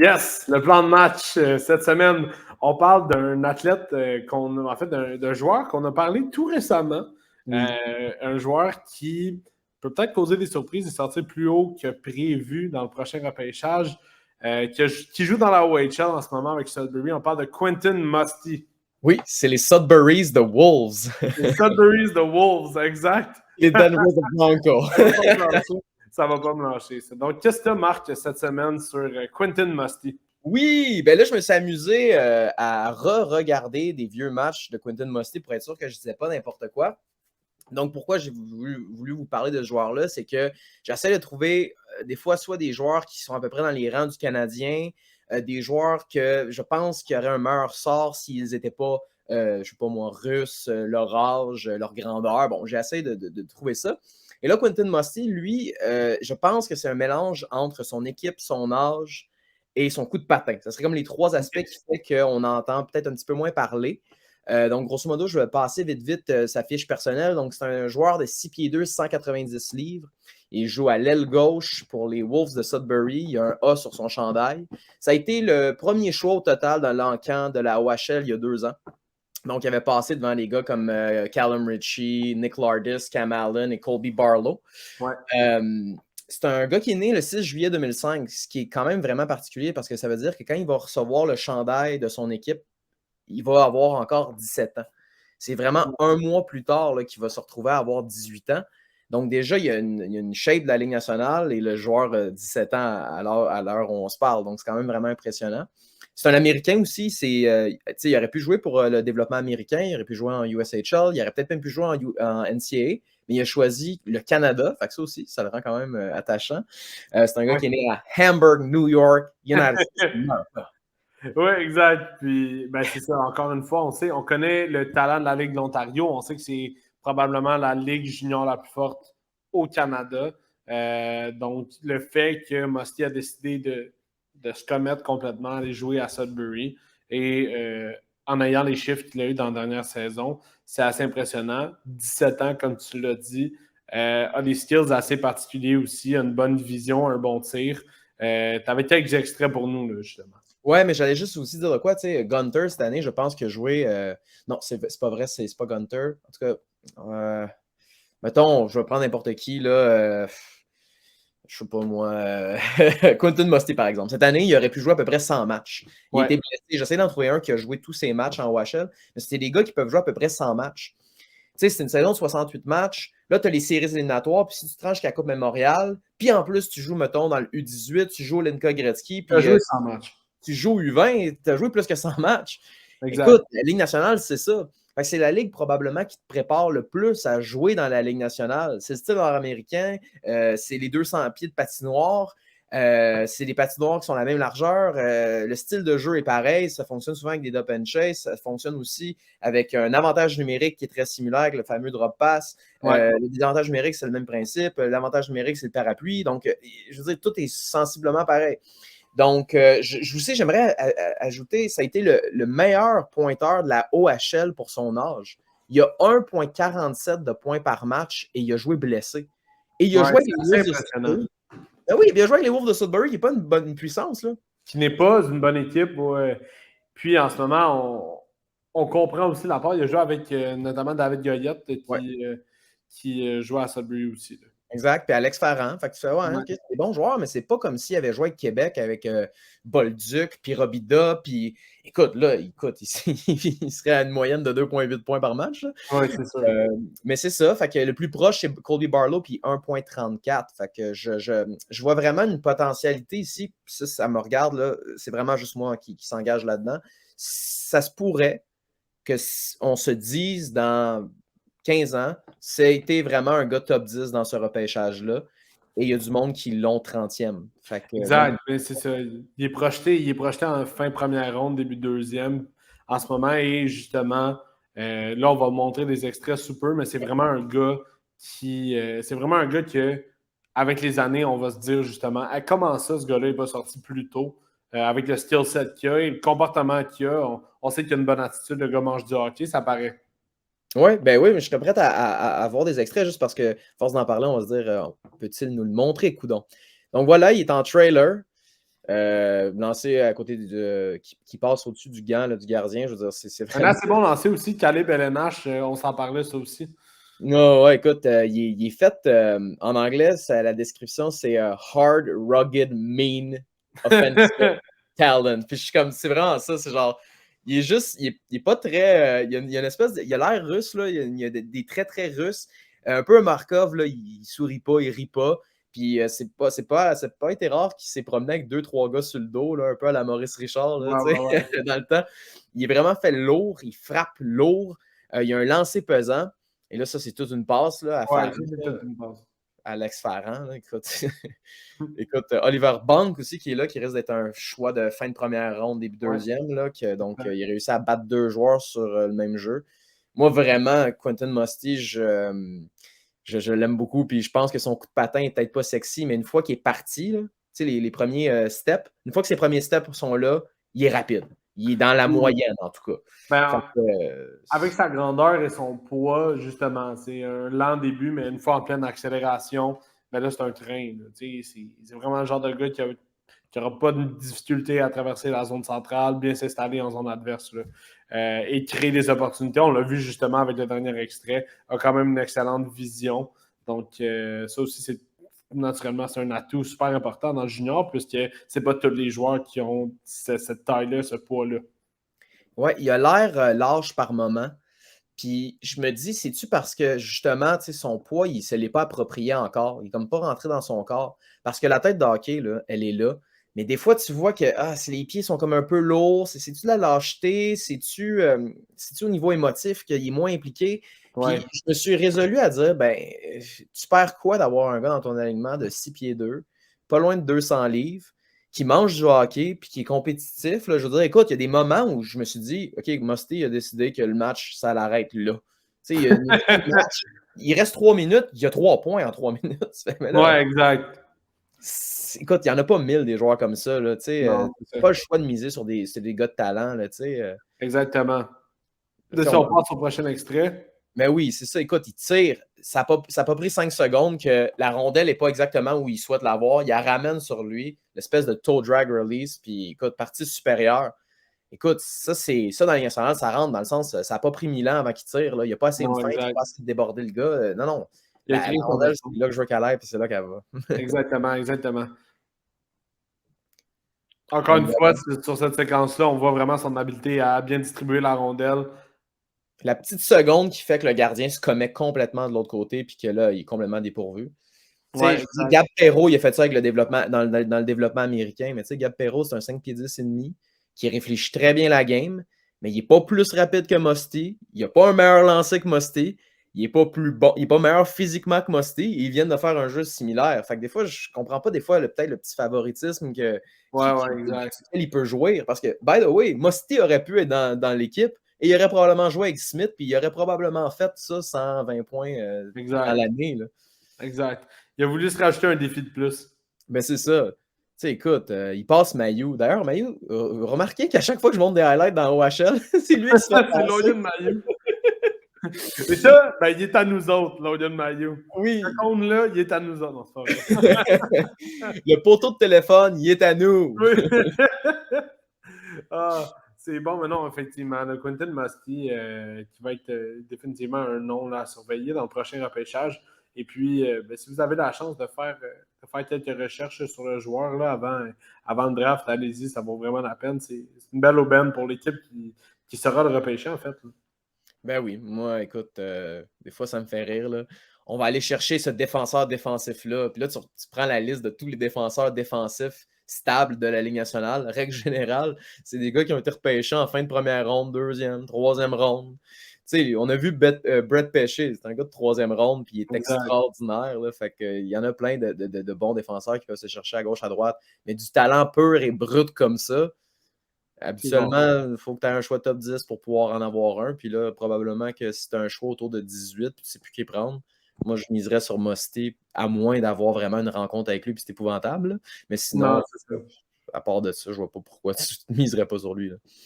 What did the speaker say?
Yes, le plan de match cette semaine. On parle d'un athlète, en fait, d'un joueur qu'on a parlé tout récemment. Oui. Un joueur qui peut peut-être causer des surprises et sortir plus haut que prévu dans le prochain repêchage, qui joue dans la OHL en ce moment avec Sudbury. On parle de Quentin Musty. Oui, c'est les Sudburys de Wolves. Les Sudburys de Wolves, exact. Les Denver de Broncos. Ça va pas me lâcher. Donc, qu'est-ce que tu marques cette semaine sur Quentin Musty? Oui, ben là, je me suis amusé à re-regarder des vieux matchs de Quentin Musty pour être sûr que je ne disais pas n'importe quoi. Donc, pourquoi j'ai voulu vous parler de ce joueur-là, c'est que j'essaie de trouver des fois soit des joueurs qui sont à peu près dans les rangs du Canadien, des joueurs que je pense qu'il y aurait un meilleur sort s'ils n'étaient pas, je ne sais pas moi, russes, leur âge, leur grandeur. Bon, j'essaie de trouver ça. Et là, Quentin Musty, lui, je pense que c'est un mélange entre son équipe, son âge et son coup de patin. Ce serait comme les trois aspects qui fait qu'on entend peut-être un petit peu moins parler. Donc, grosso modo, je vais passer vite sa fiche personnelle. Donc, c'est un joueur de 6 pieds 2, 190 livres. Il joue à l'aile gauche pour les Wolves de Sudbury. Il y a un A sur son chandail. Ça a été le premier choix au total dans l'encan de la OHL il y a 2 ans. Donc, il avait passé devant les gars comme Callum Ritchie, Nick Lardis, Cam Allen et Colby Barlow. Ouais. C'est un gars qui est né le 6 juillet 2005, ce qui est quand même vraiment particulier parce que ça veut dire que quand il va recevoir le chandail de son équipe, il va avoir encore 17 ans. C'est vraiment un mois plus tard qu'il va se retrouver à avoir 18 ans. Donc déjà, il y a une shape de la Ligue nationale et le joueur a 17 ans à l'heure où on se parle. Donc c'est quand même vraiment impressionnant. C'est un Américain aussi. Il aurait pu jouer pour le développement américain, il aurait pu jouer en USHL, il aurait peut-être même pu jouer en NCAA, mais il a choisi le Canada. Fait que ça aussi, ça le rend quand même attachant. C'est un gars qui est né à Hamburg, New York, United States. Oui, exact. Puis, ben, c'est ça. Encore une fois, on connaît le talent de la Ligue de l'Ontario. On sait que c'est probablement la Ligue junior la plus forte au Canada. Donc, le fait que Musty a décidé de se commettre complètement, aller jouer à Sudbury et en ayant les chiffres qu'il a eu dans la dernière saison, c'est assez impressionnant. 17 ans, comme tu l'as dit. A des skills assez particuliers aussi, a une bonne vision, un bon tir. Tu avais quelques extraits pour nous, là, justement. Ouais, mais j'allais juste aussi dire de quoi, tu sais, Gunter, cette année, je pense qu'il a joué... Non, c'est pas vrai, c'est pas Gunter. En tout cas, mettons, je vais prendre n'importe qui, là. Je sais pas moi. Quentin Musty, par exemple. Cette année, il aurait pu jouer à peu près 100 matchs. Il était blessé. J'essaie d'en trouver un qui a joué tous ses matchs en OHL, mais c'était des gars qui peuvent jouer à peu près 100 matchs. Tu sais, c'est une saison de 68 matchs. Là, tu as les séries éliminatoires, puis si tu tranches la Coupe Memorial, puis en plus, tu joues, mettons, dans le U18, tu joues au Linka Gretzky, puis tu as joué 100 matchs. Tu joues au U20, tu as joué plus que 100 matchs. Exact. Écoute, la Ligue nationale, c'est ça. Fait que c'est la Ligue probablement qui te prépare le plus à jouer dans la Ligue nationale. C'est le style nord-américain, c'est les 200 pieds de patinoire, c'est des patinoires qui sont la même largeur. Le style de jeu est pareil, ça fonctionne souvent avec des drop and chase, ça fonctionne aussi avec un avantage numérique qui est très similaire avec le fameux drop pass. L'avantage numérique, c'est le même principe. L'avantage numérique, c'est le parapluie. Donc, je veux dire, tout est sensiblement pareil. Donc, j'aimerais ajouter, ça a été le meilleur pointeur de la OHL pour son âge. Il a 1,47 de points par match et il a joué blessé. Et il a joué avec les Wolves de Sudbury. Ben oui, il a joué avec les Wolves de Sudbury, qui n'est pas une bonne puissance, là. Qui n'est pas une bonne équipe. Puis en ce moment, on comprend aussi la part. Il a joué avec notamment David Goyette qui joue à Sudbury aussi. Là. Exact. Puis Alex Farran. Fait que tu fais, okay, c'est des bons joueurs, mais c'est pas comme s'il avait joué avec Québec, avec Bolduc, puis Robida, puis écoute, il serait à une moyenne de 2,8 points par match. Oui, c'est sûr. Mais c'est ça. Fait que le plus proche, c'est Colby Barlow, puis 1,34. Fait que je vois vraiment une potentialité ici. Puis ça me regarde, là. C'est vraiment juste moi qui s'engage là-dedans. Ça se pourrait qu'on se dise dans 15 ans, ça a été vraiment un gars top 10 dans ce repêchage-là. Et il y a du monde qui l'ont 30e. Exact, mais c'est ça. Il est projeté en fin première ronde, début deuxième en ce moment. Et justement, là, on va montrer des extraits sous peu, mais c'est vraiment un gars que, avec les années, on va se dire justement, comment ça, ce gars-là, il va sortir plus tôt, avec le skill set qu'il a et le comportement qu'il a. On sait qu'il a une bonne attitude, le gars mange du hockey, ça paraît. Oui, mais je serais prêt à voir des extraits juste parce que, à force d'en parler, on va se dire, peut-il nous le montrer, coudon? Donc voilà, il est en trailer. Lancer à côté qui passe au-dessus du gant là, du gardien, je veux dire, c'est Un vraiment. assez bon lancer aussi, Caleb LNH, on s'en parlait ça aussi. Non, ouais, écoute, il est fait en anglais, la description, c'est hard, rugged, mean, offensive talent. Puis je suis comme, c'est vraiment ça, c'est genre, il est juste, il est pas très. Il y a une espèce de. Il a l'air russe, là, il y a des traits très russes. Un peu un Markov, là, il sourit pas, il rit pas. Puis c'est pas été rare qu'il s'est promené avec 2-3 gars sur le dos, là, un peu à la Maurice Richard, là, Ouais, tu sais, ouais, ouais. dans le temps. Il est vraiment fait lourd, il frappe lourd, il a un lancer pesant. Et là, ça, c'est toute une passe là, à Ouais, faire ça, c'est toute une passe. Alex Farran. Là, écoute, Oliver Bank aussi qui est là, qui risque d'être un choix de fin de première ronde, début Ouais. deuxième. Là, donc, il a réussi à battre 2 joueurs sur le même jeu. Moi, vraiment, Quentin Musty, je l'aime beaucoup. Puis je pense que son coup de patin n'est peut-être pas sexy, mais une fois qu'il est parti, là, les premiers steps, une fois que ses premiers steps sont là, il est rapide. Il est dans la moyenne, en tout cas. Fait Ben, que, avec sa grandeur et son poids, justement, c'est un lent début, mais une fois en pleine accélération, ben là, c'est un train. C'est vraiment le genre de gars qui n'aura pas de difficulté à traverser la zone centrale, bien s'installer en zone adverse et créer des opportunités. On l'a vu justement avec le dernier extrait, a quand même une excellente vision. Donc, ça aussi, naturellement, c'est un atout super important dans le junior, puisque c'est pas tous les joueurs qui ont cette taille-là, ce poids-là. ouais, il a l'air lâche par moment. Puis je me dis, c'est-tu parce que justement, son poids, il ne se l'est pas approprié encore. Il n'est comme pas rentré dans son corps. Parce que la tête de hockey, là, elle est là. Mais des fois, tu vois que les pieds sont comme un peu lourds. C'est-tu de la lâcheté? C'est-tu au niveau émotif qu'il est moins impliqué? Ouais. Puis je me suis résolu à dire, ben, tu perds quoi d'avoir un gars dans ton alignement de 6 pieds 2, pas loin de 200 livres, qui mange du hockey puis qui est compétitif, là, je veux dire, écoute, il y a des moments où je me suis dit, OK, Musty a décidé que le match, ça l'arrête là. Tu sais, il reste 3 minutes, il y a 3 points en 3 minutes. Mais là, Ouais, exact. écoute, il n'y en a pas 1000 des joueurs comme ça. Là, Non, c'est pas ça. le choix de miser sur des gars de talent. Là, Exactement. Là, si on on peut. passe au prochain extrait. Mais oui, c'est ça. Écoute, il tire. Ça n'a pas pris 5 secondes que la rondelle n'est pas exactement où il souhaite l'avoir. Il la ramène sur lui, l'espèce de toe drag release, puis écoute, partie supérieure. Écoute, ça dans les nationales, ça rentre dans le sens, ça n'a pas pris 1000 ans avant qu'il tire. Là. Il n'y a pas assez de Non, fin, il n'y a exact. pas assez de déborder le gars. Non, non. Il a La créé son rondelle, action. c'est là que je veux qu'elle aille, puis c'est là qu'elle va. Exactement, exactement. Encore une fois, sur cette séquence-là, on voit vraiment son habileté à bien distribuer la rondelle. La petite seconde qui fait que le gardien se commet complètement de l'autre côté, puis que là, il est complètement dépourvu. Tu sais, Ouais, je dis, exact. Gab Perreault, il a fait ça avec le développement, dans le développement américain, mais tu sais, Gab Perreault, c'est un 5 pieds 10 et demi qui réfléchit très bien la game, mais il n'est pas plus rapide que Musty. Il n'a pas un meilleur lancer que Musty. Il n'est pas plus bon, il n'est pas meilleur physiquement que Musty. Ils viennent de faire un jeu similaire. Fait que des fois, je comprends pas des fois peut-être le petit favoritisme Ouais, ouais, exact. duquel il peut jouer. Parce que, by the way, Musty aurait pu être dans l'équipe et il aurait probablement joué avec Smith, puis il aurait probablement fait ça 120 points dans Exact. l'année. Exact. Il a voulu se rajouter un défi de plus. Ben, c'est ça. Tu sais, écoute, il passe Mailloux. D'ailleurs, Mailloux, remarquez qu'à chaque fois que je monte des highlights dans OHL, c'est lui qui se fait C'est passer. Logan Mailloux. Et ça, ben, il est à nous autres, Logan Mailloux. Oui. Ce compte-là, il est à nous autres. Non, c'est pas vrai. Le poteau de téléphone, il est à nous. Oui. Ah, c'est bon, mais non, effectivement. Le Quentin Musty, qui va être définitivement un nom là, à surveiller dans le prochain repêchage. Et puis, ben, si vous avez la chance de faire quelques recherches sur le joueur là, avant le draft, allez-y, ça vaut vraiment la peine. C'est une belle aubaine pour l'équipe qui sera le repêcher, en fait. Ben oui, moi, écoute, des fois, ça me fait rire. Là. On va aller chercher ce défenseur défensif-là. Puis là, tu prends la liste de tous les défenseurs défensifs stables de la Ligue nationale. Règle générale, c'est des gars qui ont été repêchés en fin de première ronde, deuxième, troisième ronde. Tu sais, on a vu Brett Pesce, c'est un gars de troisième ronde, puis il est Exact. extraordinaire. Là, fait que, il y en a plein de bons défenseurs qui peuvent se chercher à gauche, à droite. Mais du talent pur et brut comme ça, C'est bon. habituellement, il faut que tu aies un choix top 10 pour pouvoir en avoir un. Puis là, probablement que si tu as un choix autour de 18 puis tu sais plus qui prendre, moi, je miserais sur Musty, à moins d'avoir vraiment une rencontre avec lui, puis c'est épouvantable. Là. Mais Non, sinon, c'est ça. à part de ça, je vois pas pourquoi tu ne miserais pas sur lui. Là.